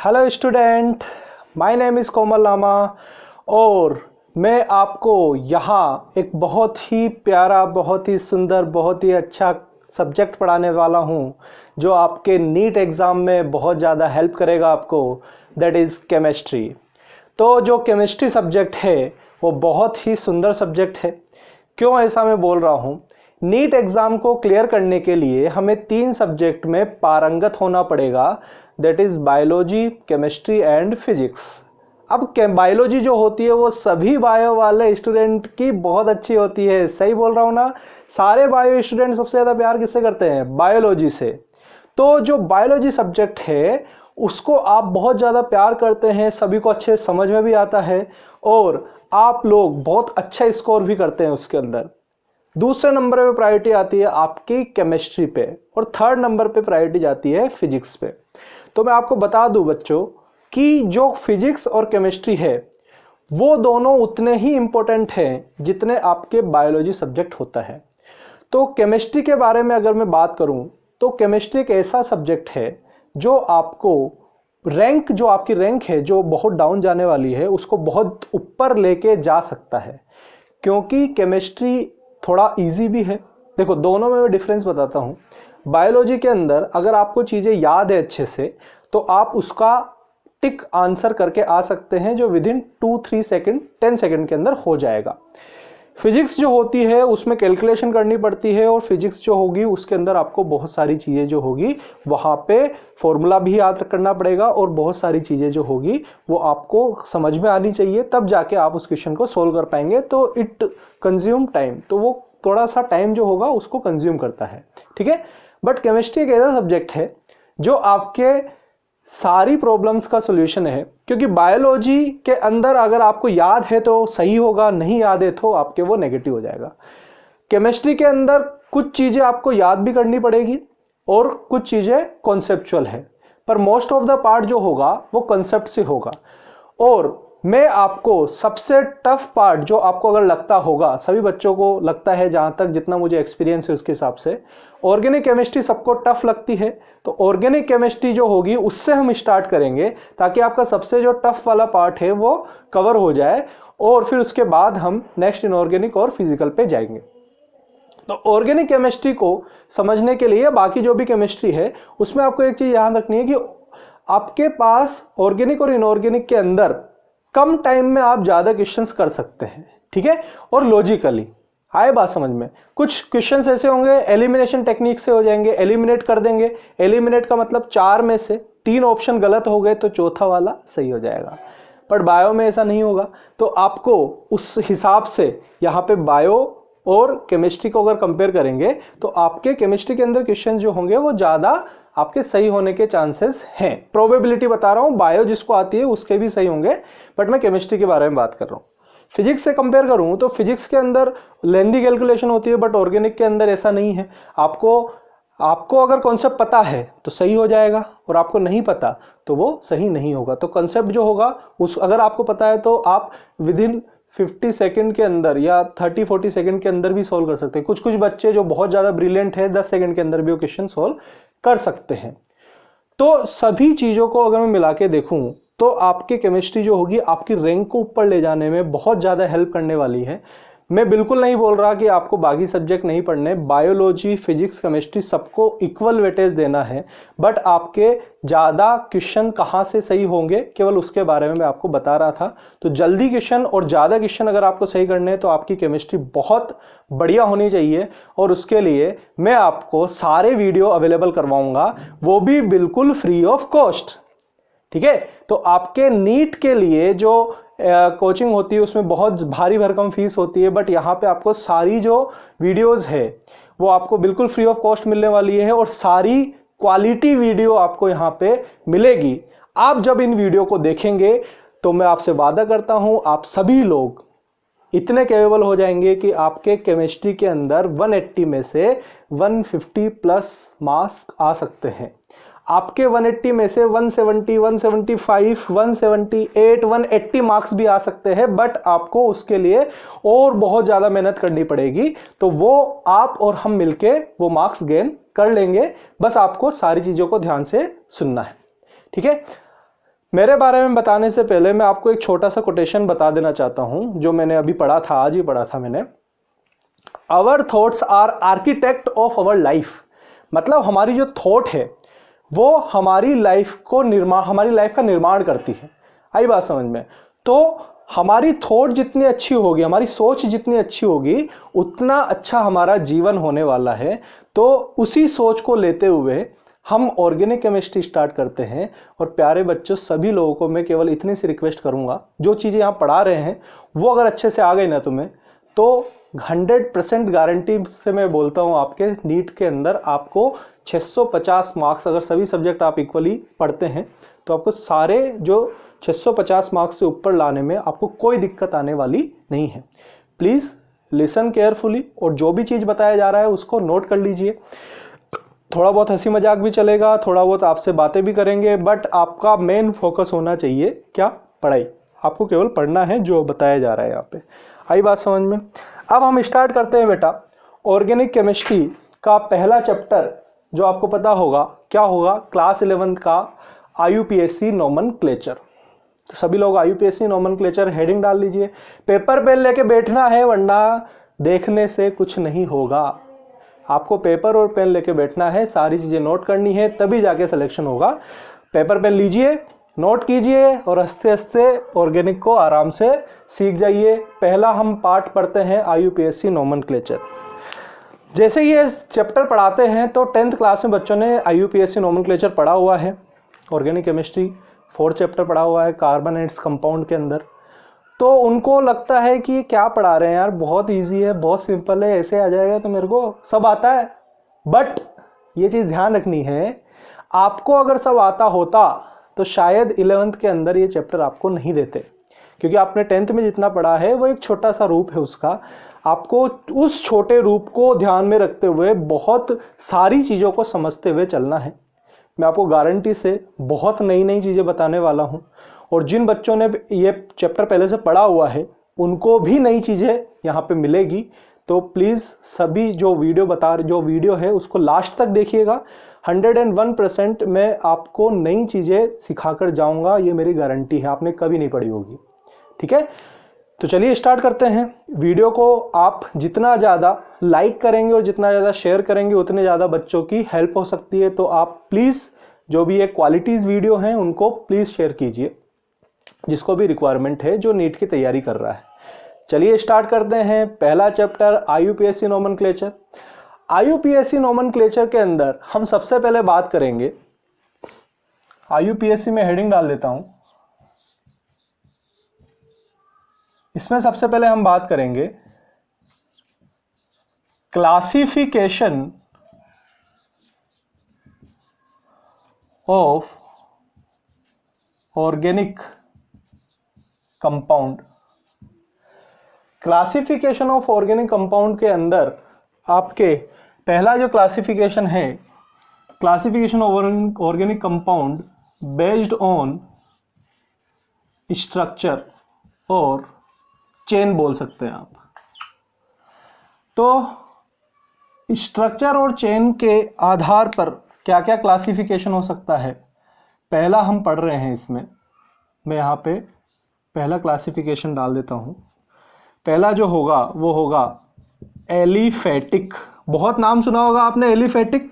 Hello student, my name is Komal Lama और मैं आपको यहाँ एक बहुत ही प्यारा, बहुत ही सुंदर, बहुत ही अच्छा सब्जेक्ट पढ़ाने वाला हूँ जो आपके नीट एग्ज़ाम में बहुत ज़्यादा हेल्प करेगा आपको। That is chemistry. तो जो केमिस्ट्री सब्जेक्ट है वो बहुत ही सुंदर सब्जेक्ट है। क्यों ऐसा मैं बोल रहा हूँ? नीट एग्ज़ाम को क्लियर करने के लिए हमें 3 सब्जेक्ट में पारंगत होना पड़ेगा। That is biology, chemistry and physics. अब बायोलॉजी जो होती है वो सभी बायो वाले स्टूडेंट की बहुत अच्छी होती है। सही बोल रहा हूँ ना? सारे बायो स्टूडेंट सबसे ज़्यादा प्यार किससे करते हैं? बायोलॉजी से। तो जो बायोलॉजी सब्जेक्ट है उसको आप बहुत ज़्यादा प्यार करते हैं, सभी को अच्छे समझ में भी आता है और आप लोग बहुत अच्छा स्कोर भी करते हैं उसके अंदर। दूसरे नंबर पे प्रायोरिटी आती है आपकी केमिस्ट्री पे और थर्ड नंबर पे प्रायोरिटी जाती है फिजिक्स पे। तो मैं आपको बता दूं बच्चों कि जो फिजिक्स और केमिस्ट्री है वो दोनों उतने ही इम्पोर्टेंट हैं जितने आपके बायोलॉजी सब्जेक्ट होता है। तो केमिस्ट्री के बारे में अगर मैं बात करूं तो केमिस्ट्री एक ऐसा सब्जेक्ट है जो आपको जो आपकी रैंक है जो बहुत डाउन जाने वाली है उसको बहुत ऊपर लेके जा सकता है, क्योंकि केमिस्ट्री थोड़ा इजी भी है। देखो, दोनों में मैं डिफरेंस बताता हूँ। बायोलॉजी के अंदर अगर आपको चीज़ें याद है अच्छे से तो आप उसका टिक आंसर करके आ सकते हैं जो विद इन 2-3 सेकेंड 10 सेकेंड के अंदर हो जाएगा। फिजिक्स जो होती है उसमें कैलकुलेशन करनी पड़ती है और फिजिक्स जो होगी उसके अंदर आपको बहुत सारी चीज़ें जो होगी वहाँ पे फॉर्मूला भी याद करना पड़ेगा और बहुत सारी चीज़ें जो होगी वो आपको समझ में आनी चाहिए, तब जाके आप उस क्वेश्चन को सोल्व कर पाएंगे। तो इट कंज्यूम टाइम, तो वो थोड़ा सा टाइम जो होगा उसको कंज्यूम करता है, ठीक है। बट केमिस्ट्री एक ऐसा सब्जेक्ट है जो आपके सारी प्रॉब्लम्स का सॉल्यूशन है, क्योंकि बायोलॉजी के अंदर अगर आपको याद है तो सही होगा, नहीं याद है तो आपके वो नेगेटिव हो जाएगा। केमिस्ट्री के अंदर कुछ चीज़ें आपको याद भी करनी पड़ेगी और कुछ चीज़ें कॉन्सेप्चुअल है, पर मोस्ट ऑफ द पार्ट जो होगा वो कॉन्सेप्ट से होगा। और मैं आपको सबसे टफ पार्ट जो आपको अगर लगता होगा, सभी बच्चों को लगता है जहाँ तक जितना मुझे एक्सपीरियंस है उसके हिसाब से, ऑर्गेनिक केमिस्ट्री सबको टफ लगती है। तो ऑर्गेनिक केमिस्ट्री जो होगी उससे हम स्टार्ट करेंगे ताकि आपका सबसे जो टफ वाला पार्ट है वो कवर हो जाए और फिर उसके बाद हम नेक्स्ट इनऑर्गेनिक और फिजिकल पे जाएंगे। तो ऑर्गेनिक केमिस्ट्री को समझने के लिए बाकी जो भी केमिस्ट्री है उसमें आपको एक चीज़ याद रखनी है कि आपके पास ऑर्गेनिक और इनऑर्गेनिक के अंदर कम टाइम में आप ज़्यादा क्वेश्चंस कर सकते हैं, ठीक है। और लॉजिकली आए बात समझ में? कुछ क्वेश्चंस ऐसे होंगे एलिमिनेशन टेक्निक से हो जाएंगे, एलिमिनेट कर देंगे। एलिमिनेट का मतलब 4 में से 3 ऑप्शन गलत हो गए तो चौथा वाला सही हो जाएगा। पर बायो में ऐसा नहीं होगा। तो आपको उस हिसाब से यहाँ पे बायो और केमिस्ट्री को अगर कंपेयर करेंगे तो आपके केमिस्ट्री के अंदर क्वेश्चन जो होंगे वो ज़्यादा आपके सही होने के चांसेस हैं। प्रोबेबिलिटी बता रहा हूँ, बायो जिसको आती है उसके भी सही होंगे, बट मैं केमिस्ट्री के बारे में बात कर रहा हूँ। फिजिक्स से कंपेयर करूँ तो फिजिक्स के अंदर लेंदी कैलकुलेशन होती है, बट ऑर्गेनिक के अंदर ऐसा नहीं है। आपको अगर कॉन्सेप्ट पता है तो सही हो जाएगा और आपको नहीं पता तो वो सही नहीं होगा। तो कॉन्सेप्ट जो होगा उस अगर आपको पता है तो आप विद इन 50 सेकंड के अंदर या 30-40 सेकंड के अंदर भी सॉल्व कर सकते हैं। कुछ बच्चे जो बहुत ज़्यादा ब्रिलियंट है 10 सेकंड के अंदर भी वो क्वेश्चन सॉल्व कर सकते हैं। तो सभी चीज़ों को अगर मैं मिला के देखूँ तो आपकी केमिस्ट्री जो होगी आपकी रैंक को ऊपर ले जाने में बहुत ज़्यादा हेल्प करने वाली है। मैं बिल्कुल नहीं बोल रहा कि आपको बाकी सब्जेक्ट नहीं पढ़ने, बायोलॉजी, फिजिक्स, केमिस्ट्री सबको इक्वल वेटेज देना है, बट आपके ज़्यादा क्वेश्चन कहाँ से सही होंगे केवल उसके बारे में मैं आपको बता रहा था। तो जल्दी क्वेश्चन और ज़्यादा क्वेश्चन अगर आपको सही करने हैं तो आपकी केमिस्ट्री बहुत बढ़िया होनी चाहिए और उसके लिए मैं आपको सारे वीडियो अवेलेबल करवाऊँगा, वो भी बिल्कुल फ्री ऑफ कॉस्ट, ठीक है। तो आपके नीट के लिए जो कोचिंग होती है उसमें बहुत भारी भरकम फीस होती है, बट यहाँ पे आपको सारी जो वीडियोस है वो आपको बिल्कुल फ्री ऑफ कॉस्ट मिलने वाली है और सारी क्वालिटी वीडियो आपको यहाँ पे मिलेगी। आप जब इन वीडियो को देखेंगे तो मैं आपसे वादा करता हूँ आप सभी लोग इतने कैपेबल हो जाएंगे कि आपके केमिस्ट्री के अंदर 180 में से 150 प्लस मार्क्स आ सकते हैं। आपके 180 में से 170, 175, 178, 180 मार्क्स भी आ सकते हैं, बट आपको उसके लिए और बहुत ज़्यादा मेहनत करनी पड़ेगी। तो वो आप और हम मिलके वो मार्क्स गेन कर लेंगे, बस आपको सारी चीज़ों को ध्यान से सुनना है, ठीक है। मेरे बारे में बताने से पहले मैं आपको एक छोटा सा कोटेशन बता देना चाहता हूं, जो मैंने अभी पढ़ा था, आज ही पढ़ा था मैंने। Our thoughts are architect of our life. मतलब हमारी जो थॉट है वो हमारी लाइफ का निर्माण करती है। आई बात समझ में? तो हमारी थॉट जितनी अच्छी होगी, हमारी सोच जितनी अच्छी होगी, उतना अच्छा हमारा जीवन होने वाला है। तो उसी सोच को लेते हुए हम ऑर्गेनिक केमिस्ट्री स्टार्ट करते हैं। और प्यारे बच्चों, सभी लोगों को मैं केवल इतनी सी रिक्वेस्ट करूंगा, जो चीज़ें यहाँ पढ़ा रहे हैं वो अगर अच्छे से आ गई ना तुम्हें, तो 100% गारंटी से मैं बोलता हूँ आपके नीट के अंदर आपको 650 मार्क्स, अगर सभी सब्जेक्ट आप इक्वली पढ़ते हैं तो आपको सारे जो 650 मार्क्स से ऊपर लाने में आपको कोई दिक्कत आने वाली नहीं है। प्लीज़ लिसन केयरफुली, और जो भी चीज़ बताया जा रहा है उसको नोट कर लीजिए। थोड़ा बहुत हंसी मजाक भी चलेगा, थोड़ा बहुत आपसे बातें भी करेंगे, बट आपका मेन फोकस होना चाहिए क्या? पढ़ाई। आपको केवल पढ़ना है जो बताया जा रहा है यहाँ पे। आई बात समझ में? अब हम स्टार्ट करते हैं बेटा। ऑर्गेनिक केमिस्ट्री का पहला चैप्टर जो आपको पता होगा क्या होगा, क्लास 11th का IUPAC नोमेनक्लेचर। तो सभी लोग IUPAC नोमेनक्लेचर हेडिंग डाल लीजिए। पेपर पेन लेके बैठना है, वरना देखने से कुछ नहीं होगा। आपको पेपर और पेन लेके बैठना है, सारी चीज़ें नोट करनी है, तभी जाके सिलेक्शन होगा। पेपर पेन लीजिए, नोट कीजिए और हंसते हंसते ऑर्गेनिक को आराम से सीख जाइए। पहला हम पार्ट पढ़ते हैं IUPAC नोमेनक्लेचर। जैसे ये चैप्टर पढ़ाते हैं तो 10th क्लास में बच्चों ने IUPAC नोमेनक्लेचर पढ़ा हुआ है। ऑर्गेनिक केमिस्ट्री 4th चैप्टर पढ़ा हुआ है कार्बन एंड कंपाउंड के अंदर। तो उनको लगता है कि क्या पढ़ा रहे हैं यार, बहुत इजी है, बहुत सिंपल है, ऐसे आ जाएगा तो मेरे को सब आता है। बट ये चीज़ ध्यान रखनी है, आपको अगर सब आता होता तो शायद 11th के अंदर ये चैप्टर आपको नहीं देते, क्योंकि आपने 10th में जितना पढ़ा है वो एक छोटा सा रूप है उसका। आपको उस छोटे रूप को ध्यान में रखते हुए बहुत सारी चीज़ों को समझते हुए चलना है। मैं आपको गारंटी से बहुत नई नई चीज़ें बताने वाला हूँ, और जिन बच्चों ने ये चैप्टर पहले से पढ़ा हुआ है उनको भी नई चीज़ें यहाँ पे मिलेगी। तो प्लीज़ सभी जो वीडियो है उसको लास्ट तक देखिएगा। 101% मैं आपको नई चीज़ें सिखाकर जाऊँगा, ये मेरी गारंटी है, आपने कभी नहीं पढ़ी होगी। ठीक है, तो चलिए स्टार्ट करते हैं। वीडियो को आप जितना ज़्यादा लाइक करेंगे और जितना ज़्यादा शेयर करेंगे उतने ज़्यादा बच्चों की हेल्प हो सकती है। तो आप प्लीज़ जो भी ये क्वालिटीज़ वीडियो हैं उनको प्लीज़ शेयर कीजिए, जिसको भी रिक्वायरमेंट है, जो नीट की तैयारी कर रहा है। चलिए स्टार्ट करते हैं। पहला chapter IUPAC nomenclature. IUPAC nomenclature के अंदर हम सबसे पहले बात करेंगे, IUPAC में हेडिंग डाल देता हूं। इसमें सबसे पहले हम बात करेंगे classification of organic compound. Classification of organic compound के अंदर आपके पहला जो क्लासिफिकेशन है, classification of organic compound based on structure और चेन बोल सकते हैं आप। तो स्ट्रक्चर और चेन के आधार पर क्या क्या क्लासिफिकेशन हो सकता है, पहला हम पढ़ रहे हैं इसमें। मैं यहाँ पे पहला क्लासिफिकेशन डाल देता हूँ। पहला जो होगा वो होगा एलिफेटिक। बहुत नाम सुना होगा आपने, एलिफेटिक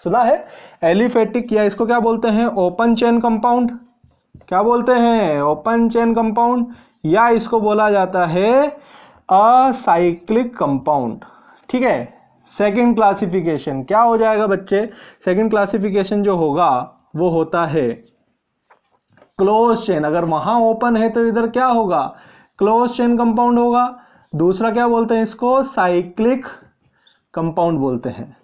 सुना है? एलिफेटिक, या इसको क्या बोलते हैं, ओपन चेन कंपाउंड। क्या बोलते हैं? ओपन चेन कंपाउंड, या इसको बोला जाता है असाइक्लिक कंपाउंड। ठीक है। सेकंड क्लासिफिकेशन क्या हो जाएगा बच्चे? सेकंड क्लासिफिकेशन जो होगा वो होता है क्लोज चेन। अगर वहां ओपन है तो इधर क्या होगा? क्लोज चेन कंपाउंड होगा। दूसरा क्या बोलते हैं इसको? साइक्लिक कंपाउंड बोलते हैं।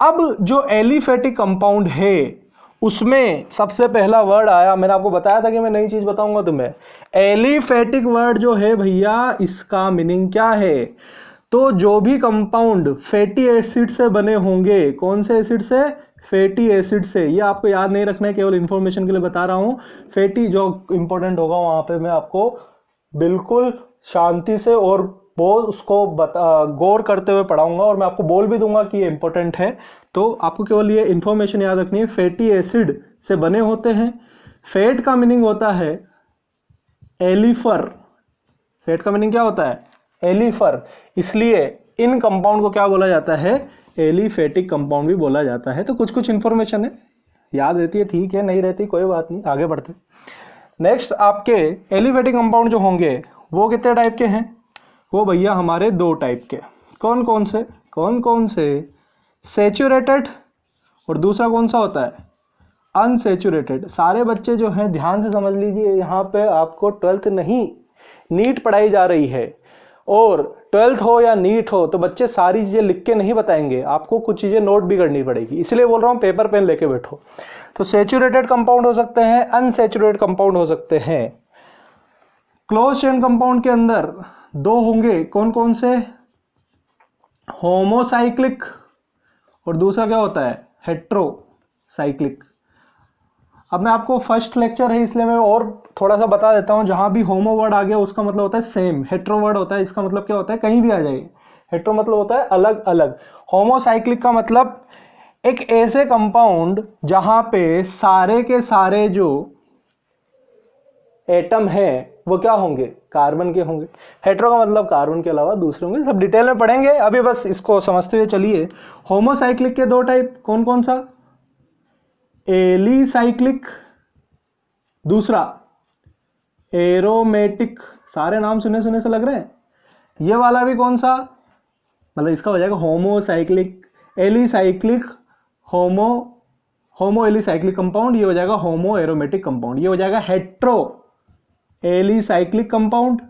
अब जो एलिफेटिक कंपाउंड है उसमें सबसे पहला वर्ड आया, मैंने आपको बताया था कि मैं नई चीज बताऊंगा तुम्हें। एलिफेटिक वर्ड जो है भैया, इसका मीनिंग क्या है? तो जो भी कंपाउंड फैटी एसिड से बने होंगे, कौन से एसिड से? फैटी एसिड से। ये आपको याद नहीं रखना है, केवल इंफॉर्मेशन के लिए बता रहा हूं। फैटी जो इंपॉर्टेंट होगा वहां पे मैं आपको बिल्कुल शांति से और उसको गौर करते हुए पढ़ाऊंगा, और मैं आपको बोल भी दूंगा कि ये इंपॉर्टेंट है। तो आपको केवल ये इंफॉर्मेशन याद रखनी है, फैटी एसिड से बने होते हैं। फेट का मीनिंग होता है एलिफर। फेट का मीनिंग क्या होता है? एलिफर। इसलिए इन कंपाउंड को क्या बोला जाता है? एलिफेटिक कंपाउंड भी बोला जाता है। तो कुछ कुछ इंफॉर्मेशन है, याद रहती है, ठीक है, नहीं रहती कोई बात नहीं, आगे बढ़ते। नेक्स्ट आपके एलिफेटिक कंपाउंड जो होंगे वो कितने टाइप के हैं? वो भैया हमारे दो टाइप के। कौन कौन से? कौन कौन से? सैचुरेटेड, और दूसरा कौन सा होता है? अनसैचुरेटेड। सारे बच्चे जो हैं ध्यान से समझ लीजिए, यहाँ पे आपको 12th नहीं नीट पढ़ाई जा रही है, और 12th हो या नीट हो तो बच्चे सारी चीज़ें लिख के नहीं बताएंगे, आपको कुछ चीज़ें नोट भी करनी पड़ेगी, इसलिए बोल रहा हूँ पेपर पेन लेके बैठो। तो सैचुरेटेड कंपाउंड हो सकते हैं, अनसैचुरेटेड कंपाउंड हो सकते हैं। क्लोज चेन कंपाउंड के अंदर दो होंगे, कौन कौन से? होमोसाइक्लिक, और दूसरा क्या होता है? हेट्रोसाइक्लिक। अब मैं आपको फर्स्ट लेक्चर है इसलिए मैं और थोड़ा सा बता देता हूं। जहां भी होमो वर्ड आ गया उसका मतलब होता है सेम, हेट्रो वर्ड होता है इसका मतलब क्या होता है? कहीं भी आ जाइए। हेट्रो मतलब होता है अलग अलग। होमोसाइक्लिक का मतलब एक ऐसे कंपाउंड जहां पे सारे के सारे जो एटम है वो क्या होंगे? कार्बन के होंगे। हेट्रो का मतलब कार्बन के अलावा दूसरे होंगे, सब डिटेल में पढ़ेंगे, अभी बस इसको समझते हुए चलिए। होमोसाइक्लिक के दो टाइप, कौन कौन सा? एलिसाइक्लिक, दूसरा एरोमेटिक। सारे नाम सुने सुने से लग रहे हैं। ये वाला भी कौन सा? मतलब इसका हो जाएगा होमोसाइक्लिक, एलिसाइक्लिक, होमो एलिसाइक्लिक कंपाउंड। ये हो जाएगा होमो एरोमेटिक कंपाउंड। ये हो जाएगा हेट्रो एलिसाइक्लिक कंपाउंड।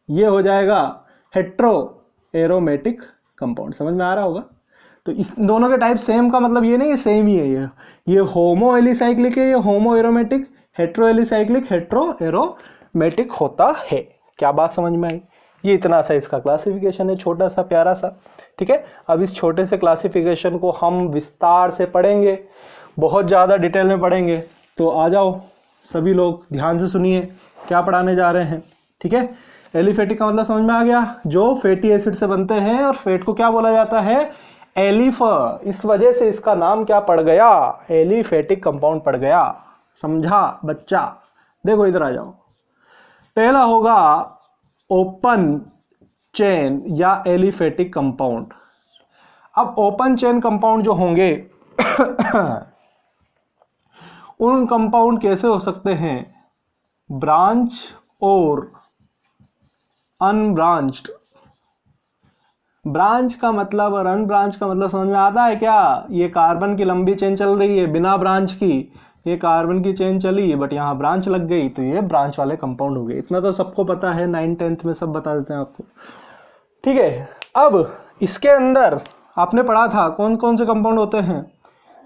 ये हो जाएगा हेट्रो एरोमेटिक कंपाउंड। समझ में आ रहा होगा? तो इस दोनों के टाइप सेम का मतलब ये नहीं है सेम ही है। ये होमो एलिसाइक्लिक है, ये होमो aromatic. Hetero alicyclic, hetero aromatic होता है। क्या बात समझ में आई? ये इतना सा इसका क्लासिफिकेशन है, छोटा सा प्यारा सा। ठीक है, अब इस छोटे से क्लासिफिकेशन को हम विस्तार से पढ़ेंगे, बहुत ज़्यादा डिटेल में पढ़ेंगे। तो आ जाओ सभी लोग, ध्यान से सुनिए क्या पढ़ाने जा रहे हैं। ठीक है, एलिफेटिक का मतलब समझ में आ गया, जो फैटी एसिड से बनते हैं, और फैट को क्या बोला जाता है? एलिफर। इस वजह से इसका नाम क्या पड़ गया? एलिफेटिक कंपाउंड पड़ गया। समझा बच्चा? देखो इधर आ जाओ। पहला होगा ओपन चेन या एलिफेटिक कंपाउंड। अब ओपन चेन कंपाउंड जो होंगे उन कंपाउंड कैसे हो सकते हैं? ब्रांच और अनब्रांच्ड। ब्रांच का मतलब और अनब्रांच का मतलब समझ में आता है क्या? ये कार्बन की लंबी चेन चल रही है बिना ब्रांच की, ये कार्बन की चेन चली बट यहाँ ब्रांच लग गई, तो ये ब्रांच वाले कंपाउंड हो गए। इतना तो सबको पता है, 9th 10th में सब बता देते हैं आपको। ठीक है, अब इसके अंदर आपने पढ़ा था कौन कौन से कंपाउंड होते हैं?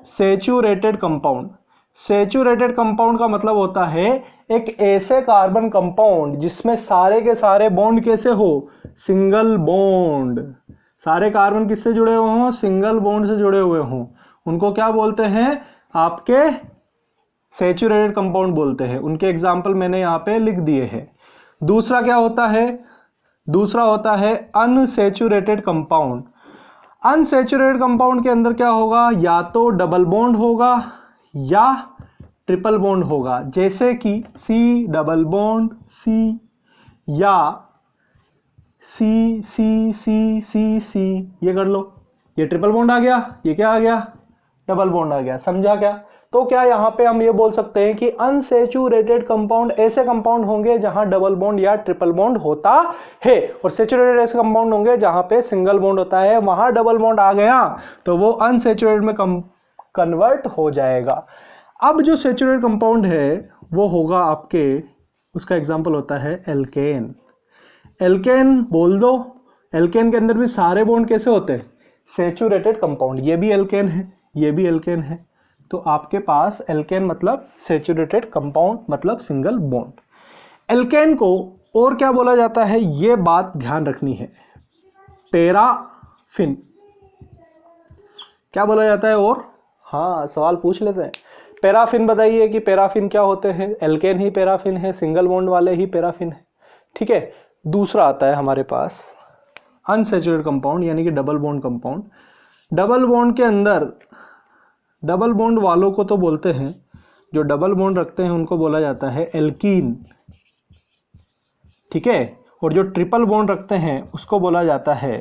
Saturated compound. सैचुरेटेड कंपाउंड का मतलब होता है एक ऐसे कार्बन कंपाउंड जिसमें सारे के सारे बॉन्ड कैसे हो? Single bond. सारे कार्बन किससे जुड़े हुए हों? सिंगल बॉन्ड से जुड़े हुए हों। उनको क्या बोलते हैं? आपके सैचुरेटेड कंपाउंड बोलते हैं। उनके एग्जाम्पल मैंने यहाँ पे लिख दिए हैं। दूसरा क्या होता है? दूसरा होता है अनसैचुरेटेड कंपाउंड। अनसैचुरेटेड कंपाउंड के अंदर क्या होगा? या तो डबल बॉन्ड होगा या ट्रिपल बॉन्ड होगा, जैसे कि सी डबल बॉन्ड सी, या सी सी सी सी सी। ये कर लो, ये ट्रिपल बॉन्ड आ गया, ये क्या आ गया? डबल बॉन्ड आ गया। समझा क्या? तो क्या यहाँ पे हम ये बोल सकते हैं कि अनसैचुरेटेड कंपाउंड ऐसे कंपाउंड होंगे जहां डबल बॉन्ड या ट्रिपल बॉन्ड होता है, और सैचुरेटेड ऐसे कंपाउंड होंगे जहां पे सिंगल बॉन्ड होता है। वहां डबल बॉन्ड आ गया तो वो अनसैचुरेटेड में कन्वर्ट हो जाएगा। अब जो सैचुरेटेड कंपाउंड है वो होगा आपके, उसका एग्जांपल होता है एल्केन। एल्केन बोल दो। एल्केन के अंदर भी सारे बॉन्ड कैसे होते हैं? Saturated compound. ये भी एल्केन है, ये भी एल्केन है। तो आपके पास एल्केन मतलब सैचुरेटेड कंपाउंड, मतलब सिंगल बॉन्ड। एल्केन को और क्या बोला जाता है, ये बात ध्यान रखनी है। पैराफिन क्या बोला जाता है? और हाँ, सवाल पूछ लेते हैं। पैराफिन बताइए कि पैराफिन क्या होते हैं? एल्केन ही पैराफिन है, सिंगल बॉन्ड वाले ही पैराफिन है। ठीक है, दूसरा आता है हमारे पास अनसैचुरेटेड कंपाउंड, यानी कि double bond compound. Double bond के अंदर, डबल बॉन्ड वालों को तो बोलते हैं जो डबल बॉन्ड रखते हैं उनको बोला जाता है एल्कीन, ठीक है, और जो ट्रिपल बॉन्ड रखते हैं उसको बोला जाता है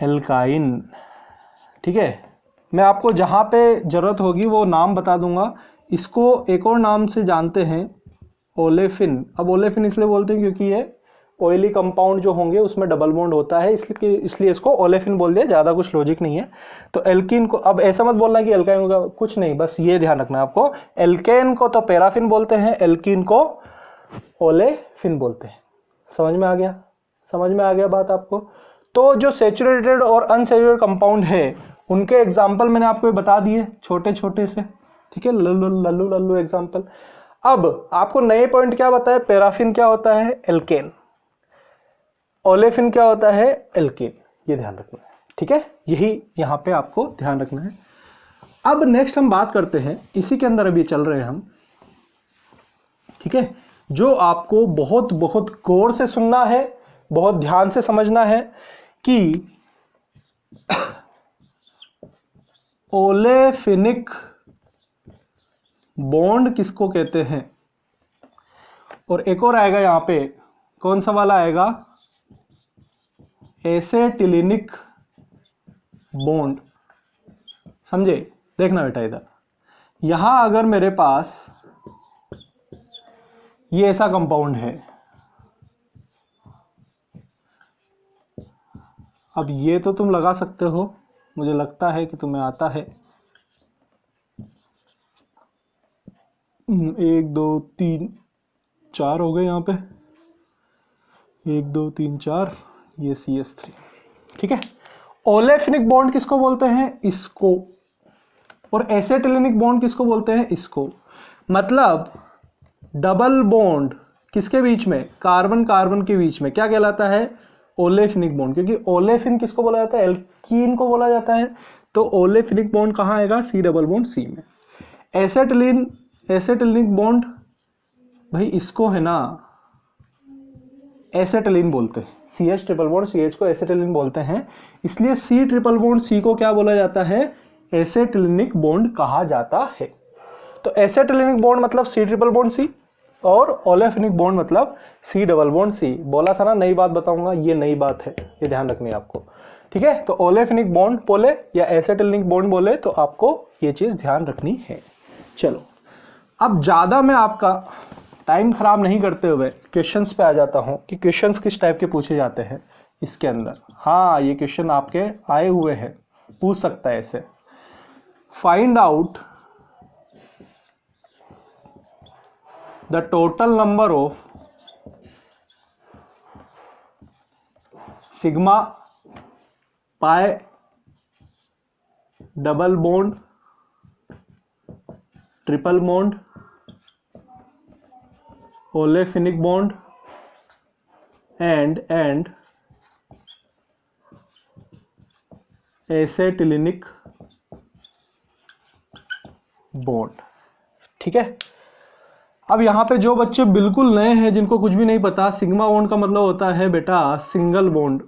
एल्काइन, ठीक है। मैं आपको जहाँ पे ज़रूरत होगी वो नाम बता दूंगा। इसको एक और नाम से जानते हैं, ओलेफिन। अब ओलेफिन इसलिए बोलते हैं क्योंकि ये ऑयली कंपाउंड जो होंगे उसमें डबल बॉन्ड होता है, इसलिए इसको ओलेफिन बोल दिया, ज़्यादा कुछ लॉजिक नहीं है। तो एल्कीन को, अब ऐसा मत बोलना कि एल्काइन होगा, कुछ नहीं, बस ये ध्यान रखना है आपको, एल्केन को तो पैराफिन बोलते हैं, एल्कीन को ओलेफिन बोलते हैं। समझ में आ गया? समझ में आ गया बात आपको? तो जो सैचुरेटेड और अनसैचुरेटेड कंपाउंड है उनके एग्जाम्पल मैंने आपको बता दिए छोटे छोटे से, ठीक है, लल्लू लल्लू एग्जाम्पल। अब आपको नए पॉइंट क्या बताया, पैराफिन क्या होता है, एल्केन, ओलेफिन क्या होता है, एल्कीन, ये ध्यान रखना है, ठीक है, यही यहाँ पे आपको ध्यान रखना है। अब नेक्स्ट हम बात करते हैं, इसी के अंदर अभी चल रहे हैं हम, ठीक है, जो आपको बहुत बहुत गौर से सुनना है, बहुत ध्यान से समझना है कि ओलेफिनिक बॉन्ड किसको कहते हैं। और एक और आएगा यहाँ पे, कौन सा वाला आएगा, एसेटिलिनिक बॉन्ड। समझे? देखना बेटा इधर, यहां अगर मेरे पास ये ऐसा कंपाउंड है, अब ये तो तुम लगा सकते हो, मुझे लगता है कि तुम्हें आता है। 1 2 3 4 हो गए यहाँ पे, 1 2 3 4, ये CH3, ठीक है। ओलेफिनिक बॉन्ड किसको बोलते हैं, इसको, और एसेटिलिनिक बॉन्ड किसको बोलते हैं, इसको। मतलब डबल बॉन्ड किसके बीच में, कार्बन कार्बन के बीच में क्या कहलाता है, ओलेफिनिक बॉन्ड, क्योंकि ओलेफिन किसको बोला जाता है, एल्कीन को बोला जाता है। तो ओलेफिनिक बॉन्ड कहाँ आएगा, C डबल बॉन्ड C में। एसेटिलिनिक बॉन्ड, भाई इसको है ना एसेटिलीन बोलते हैं, CH ट्रिपल बॉन्ड CH को एसेटिलीन बोलते हैं, इसलिए C ट्रिपल बॉन्ड C को क्या बोला जाता है, एसेटिलिनिक बॉन्ड कहा जाता है। तो एसेटिलिनिक बॉन्ड मतलब C ट्रिपल बॉन्ड C, और ओलेफिनिक बॉन्ड मतलब C डबल बॉन्ड C। बोला था ना नई बात बताऊंगा, ये नई बात है, ये ध्यान रखनी है आपको, ठीक है। तो ओलेफिनिक बॉन्ड बोले या एसेटिलिनिक बॉन्ड बोले तो आपको ये चीज ध्यान रखनी है। चलो, अब ज्यादा मैं आपका टाइम खराब नहीं करते हुए क्वेश्चंस पे आ जाता हूं कि क्वेश्चंस किस टाइप के पूछे जाते हैं इसके अंदर। हाँ, ये क्वेश्चन आपके आए हुए हैं, पूछ सकता है ऐसे, find out the total number of sigma pi double bond triple bond olefinic bond and acetylenic bond, ठीक है। अब यहाँ पे जो बच्चे बिल्कुल नए हैं, जिनको कुछ भी नहीं पता, सिग्मा बॉन्ड का मतलब होता है बेटा सिंगल बॉन्ड,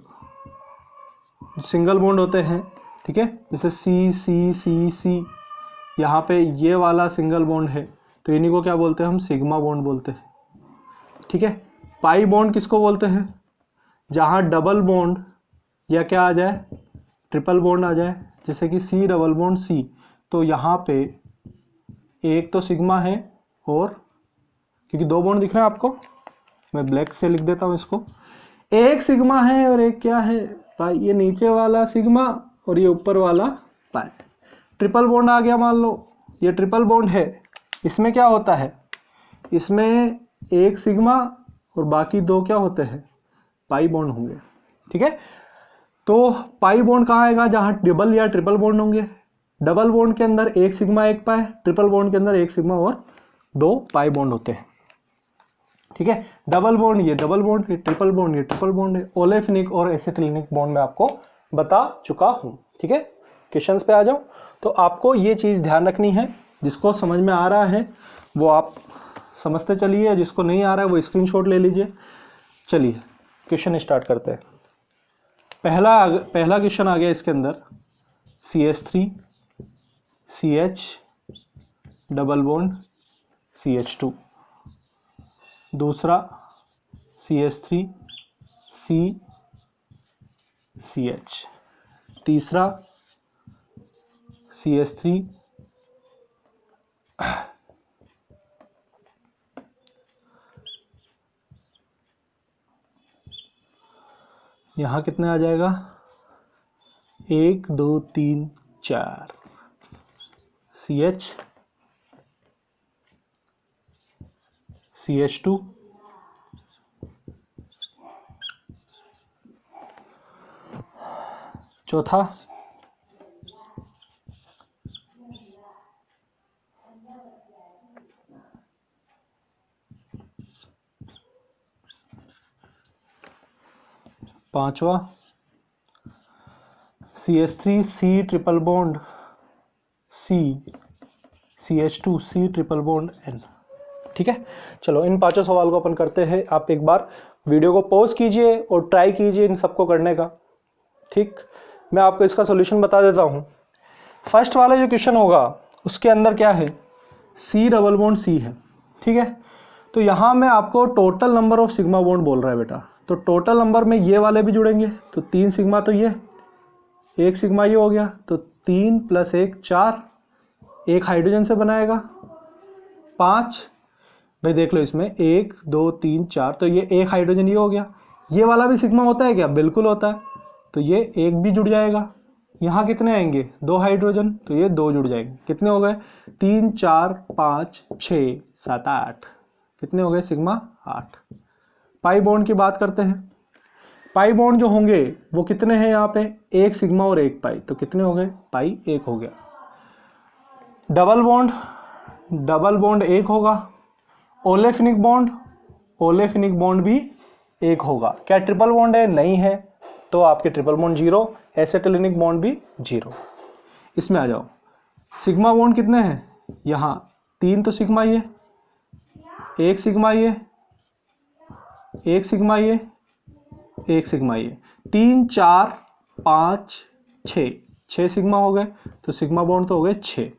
सिंगल बॉन्ड होते हैं, ठीक है, जैसे C यहाँ पे ये वाला सिंगल बॉन्ड है, तो इन्हीं को क्या बोलते हैं हम, सिग्मा बॉन्ड बोलते हैं, ठीक है। पाई बॉन्ड किसको बोलते हैं, जहाँ डबल बॉन्ड या क्या आ जाए, ट्रिपल बॉन्ड आ जाए, जैसे कि C डबल बॉन्ड C, तो यहाँ पे एक तो सिग्मा है, और क्योंकि 2 बॉन्ड दिख रहे हैं आपको, मैं ब्लैक से लिख देता हूँ इसको, एक सिग्मा है और एक क्या है पाई, ये नीचे वाला सिग्मा और ये ऊपर वाला पाई। ट्रिपल बॉन्ड आ गया, मान लो ये ट्रिपल बॉन्ड है, इसमें क्या होता है, इसमें एक सिग्मा और बाकी 2 क्या होते हैं, पाई बॉन्ड होंगे, ठीक है। तो पाई बॉन्ड कहाँ आएगा, जहाँ डबल या ट्रिपल बॉन्ड होंगे। डबल बॉन्ड के अंदर एक सिग्मा एक पाई, ट्रिपल बॉन्ड के अंदर एक सिग्मा और 2 पाई बॉन्ड होते हैं, ठीक है। डबल बॉन्ड ये डबल बॉन्ड, ये ट्रिपल बॉन्ड ये ट्रिपल बॉन्ड है। ओलेफिनिक और एसेटिलिनिक बॉन्ड में आपको बता चुका हूं, ठीक है। क्वेश्चंस पे आ जाओ, तो आपको ये चीज ध्यान रखनी है, जिसको समझ में आ रहा है वो आप समझते चलिए, जिसको नहीं आ रहा है वो स्क्रीनशॉट ले लीजिए। चलिए क्वेश्चन स्टार्ट करते हैं। पहला क्वेश्चन आ गया इसके अंदर, CH3 CH double bond CH2, दूसरा CH3 CH, तीसरा CH3 यहाँ कितने आ जाएगा 1 2 3 4 CH CH2 चौथा पांचवा CH3 C triple bond C CH2 C triple bond N। ठीक है, चलो इन पांचों सवाल को अपन करते हैं। आप एक बार वीडियो को पॉज कीजिए और ट्राई कीजिए इन सबको करने का। ठीक, मैं आपको इसका सॉल्यूशन बता देता हूँ। फर्स्ट वाला जो क्वेश्चन होगा उसके अंदर क्या है, C डबल बॉन्ड C है। ठीक है, तो यहाँ मैं आपको total number of sigma bond बोल रहा है बेटा, तो टोटल नंबर में ये वाले भी जुड़ेंगे, तो 3 सिग्मा, तो ये 1 सिग्मा ये हो गया, तो 3 + 1 4, एक हाइड्रोजन से बनाएगा 5। भाई देख लो इसमें 1 2 3 4, तो ये एक हाइड्रोजन ये हो गया। ये वाला भी सिग्मा होता है क्या, बिल्कुल होता है, तो ये एक भी जुड़ जाएगा। यहाँ कितने आएंगे 2 हाइड्रोजन, तो ये 2 जुड़ जाएंगे। कितने हो गए 3 4 5 6 7 8, कितने हो गए सिग्मा 8। पाई बॉन्ड की बात करते हैं। पाई बॉन्ड जो होंगे वो कितने हैं यहाँ पे, 1 सिग्मा और 1 पाई, तो कितने हो गए पाई 1 हो गया। डबल बॉन्ड 1 होगा। ओलेफिनिक बॉन्ड भी 1 होगा। क्या ट्रिपल बॉन्ड है, नहीं है, तो आपके ट्रिपल बॉन्ड 0, एसिटिलिनिक बॉन्ड भी 0। इसमें आ जाओ, सिग्मा बॉन्ड कितने हैं, यहाँ 3 तो सिग्मा ये, 1 सिग्मा ये, 1 सिग्मा ये, 1 सिग्मा ये, 3 4 5 6 सिग्मा हो गए, तो सिग्मा बॉन्ड तो हो गए 6।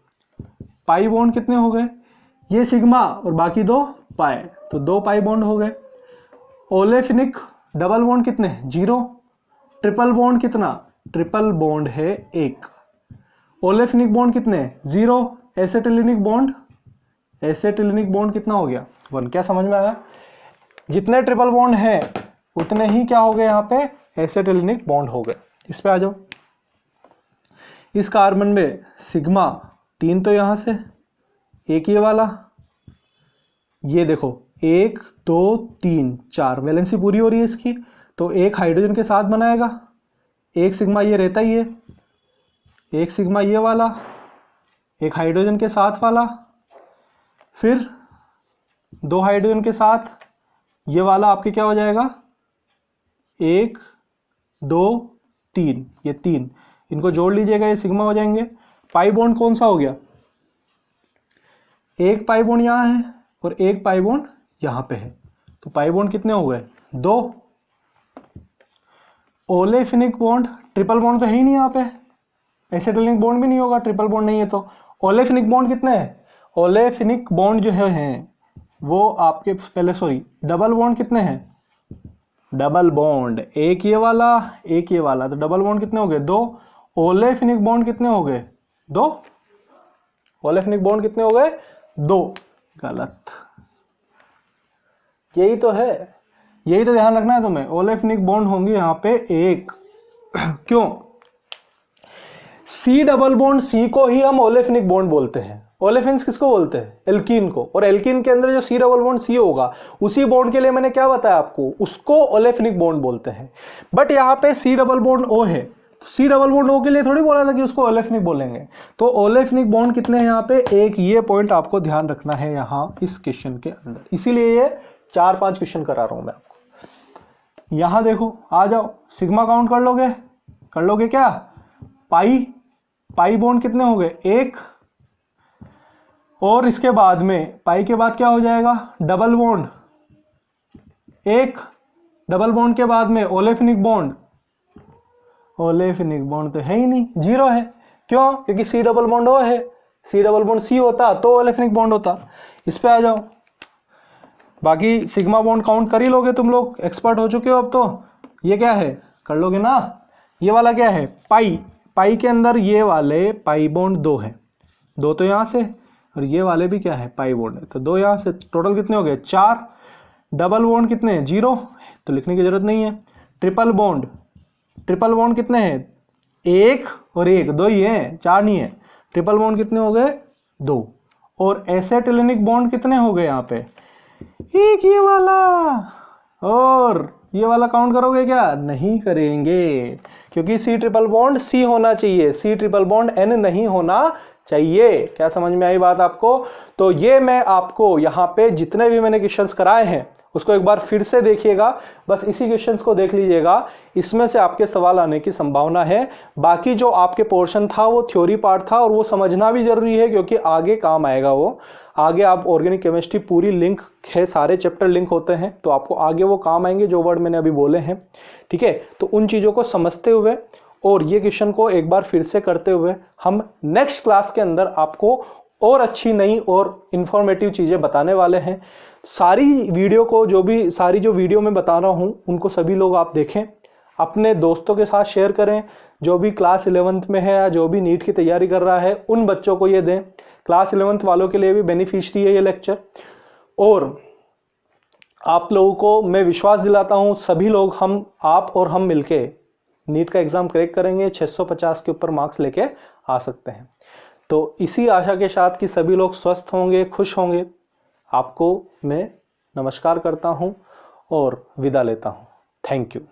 पाई बॉन्ड कितने हो गए, ये सिग्मा और बाकी 2 पाई, तो 2 पाई बॉन्ड हो गए। ओलेफिनिक डबल बॉन्ड कितने, 0। ट्रिपल बॉन्ड कितना, ट्रिपल बॉन्ड है 1। ओलेफिनिक बॉन्ड कितने, 0। एसिटिलिनिक बॉन्ड कितना हो गया 1। क्या समझ में आया, जितने ट्रिपल बॉन्ड हैं उतने ही क्या हो गए यहाँ पे एसिटिलिनिक बॉन्ड हो गए। इस पे आ जाओ, इस कार्बन में सिग्मा 3 तो यहाँ से, एक ये वाला, ये देखो 1 2 3 4 वैलेंसी पूरी हो रही है इसकी, तो एक हाइड्रोजन के साथ बनाएगा। 1 सिग्मा ये रहता ही है, 1 सिग्मा ये वाला, एक हाइड्रोजन के साथ वाला, फिर 2 हाइड्रोजन के साथ ये वाला आपके क्या हो जाएगा 1 2 3, ये 3, इनको जोड़ लीजिएगा, ये सिग्मा हो जाएंगे। पाई बॉन्ड कौन सा हो गया, एक पाई बॉन्ड यहाँ है और एक पाई बॉन्ड यहाँ पे है, तो पाई बॉन्ड कितने हो गए 2। ओलेफिनिक बॉन्ड, ट्रिपल बॉन्ड तो है ही नहीं यहाँ पे, एसिटिलिनिक बॉन्ड भी नहीं होगा, ट्रिपल बॉन्ड नहीं है, तो ओलेफिनिक बॉन्ड कितने हैं, ओलेफिनिक बॉन्ड जो है वो आपके पहले डबल बॉन्ड कितने हैं, डबल बॉन्ड एक ये वाला एक ये वाला, तो डबल बॉन्ड कितने हो गए 2। ओलेफिनिक बॉन्ड कितने हो गए 2, ओलेफिनिक बॉन्ड कितने हो गए 2, गलत। यही तो है, यही तो ध्यान रखना है तुम्हें, ओलेफिनिक बॉन्ड होंगे यहाँ पे 1। क्यों, सी डबल बॉन्ड सी को ही हम ओलेफिनिक बॉन्ड बोलते हैं। ओलेफिन्स किसको बोलते हैं, एल्कीन को, और एल्कीन के अंदर जो सी डबल बॉन्ड सी होगा उसी बॉन्ड के लिए मैंने क्या बताया आपको, उसको ओलेफिनिक बॉन्ड बोलते हैं। बट यहाँ पे सी डबल बॉन्ड ओ है, तो सी डबल बॉन्ड ओ के लिए थोड़ी बोला था कि उसको ओलेफिनिक बोलेंगे, तो ओलेफिनिक बॉन्ड कितने हैं यहाँ पे 1। ये पॉइंट आपको ध्यान रखना है यहाँ इस क्वेश्चन के अंदर, इसीलिए ये 4-5 क्वेश्चन करा रहा हूं मैं आपको। यहां देखो, आ जाओ, सिग्मा काउंट कर लोगे क्या, पाई बॉन्ड कितने हो गए 1, और इसके बाद में पाई के बाद क्या हो जाएगा डबल बॉन्ड 1, डबल बॉन्ड के बाद में ओलेफिनिक बॉन्ड तो है ही नहीं, 0 है। क्यों, क्योंकि सी डबल बॉन्ड ओ है, सी डबल बॉन्ड सी होता तो ओलेफिनिक बॉन्ड होता। इस पे आ जाओ, बाकी सिग्मा बॉन्ड काउंट कर ही लोगे तुम लोग, एक्सपर्ट हो चुके हो अब तो। ये क्या है, कर लोगे ना। ये वाला क्या है, पाई, पाई के अंदर ये वाले पाई बॉन्ड 2 है, 2 तो यहाँ से, और ये वाले भी क्या है, पाई बॉन्ड है, तो 2 यहाँ से, टोटल कितने हो गए 4। डबल बॉन्ड कितने हैं, 0, तो लिखने की जरूरत नहीं है। ट्रिपल बॉन्ड, ट्रिपल बॉन्ड कितने हैं, 1 और 1, 2 ही हैं, 4 नहीं है। ट्रिपल बॉन्ड कितने हो गए, 2। और एसेटिलेनिक बॉन्ड कितने हो गए यहाँ पे, एक ये वाला। और ये वाला काउंट करोगे क्या, नहीं करेंगे, क्योंकि सी ट्रिपल बॉन्ड सी होना चाहिए, सी ट्रिपल बॉन्ड एन नहीं होना चाहिए। क्या समझ में आई बात आपको। तो ये मैं आपको यहाँ पे जितने भी मैंने क्वेश्चंस कराए हैं उसको एक बार फिर से देखिएगा, बस इसी क्वेश्चंस को देख लीजिएगा, इसमें से आपके सवाल आने की संभावना है। बाकी जो आपके पोर्शन था वो थ्योरी पार्ट था, और वो समझना भी जरूरी है क्योंकि आगे काम आएगा वो। आगे आप ऑर्गेनिक केमिस्ट्री पूरी लिंक है, सारे चैप्टर लिंक होते हैं, तो आपको आगे वो काम आएंगे जो वर्ड मैंने अभी बोले हैं। ठीक है, तो उन चीज़ों को समझते हुए और ये क्वेश्चन को एक बार फिर से करते हुए हम नेक्स्ट क्लास के अंदर आपको और अच्छी नई और इंफॉर्मेटिव चीज़ें बताने वाले हैं। सारी वीडियो को सारी जो वीडियो मैं बता रहा हूँ उनको सभी लोग आप देखें, अपने दोस्तों के साथ शेयर करें, जो भी क्लास 11th में है या जो भी नीट की तैयारी कर रहा है उन बच्चों को ये दें। क्लास 11th वालों के लिए भी बेनिफिशियरी है ये लेक्चर। और आप लोगों को मैं विश्वास दिलाता हूँ, सभी लोग, आप और हम मिलके नीट का एग्ज़ाम क्रैक करेंगे, 650 के ऊपर मार्क्स लेके आ सकते हैं। तो इसी आशा के साथ कि सभी लोग स्वस्थ होंगे, खुश होंगे, आपको मैं नमस्कार करता हूं और विदा लेता हूं। Thank you.